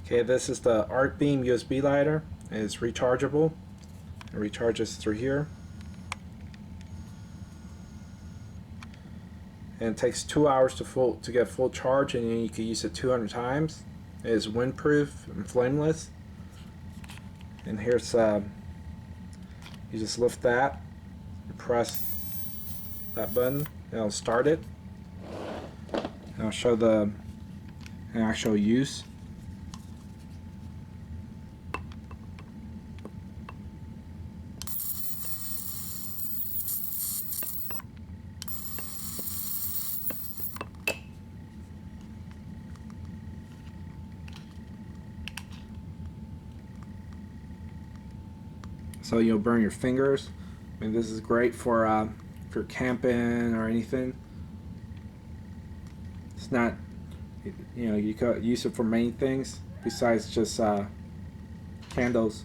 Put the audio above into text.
Okay, this is the arc beam USB lighter. It's rechargeable. It recharges through here. And it takes 2 hours to get full charge, and you can use it 200 times. It is windproof and flameless. And here's you just lift that, you press that button, and it'll start it. And I'll show the actual use. So you'll burn your fingers. I mean, this is great for if you're camping or anything. It's not, you know, you could use it for many things besides just candles.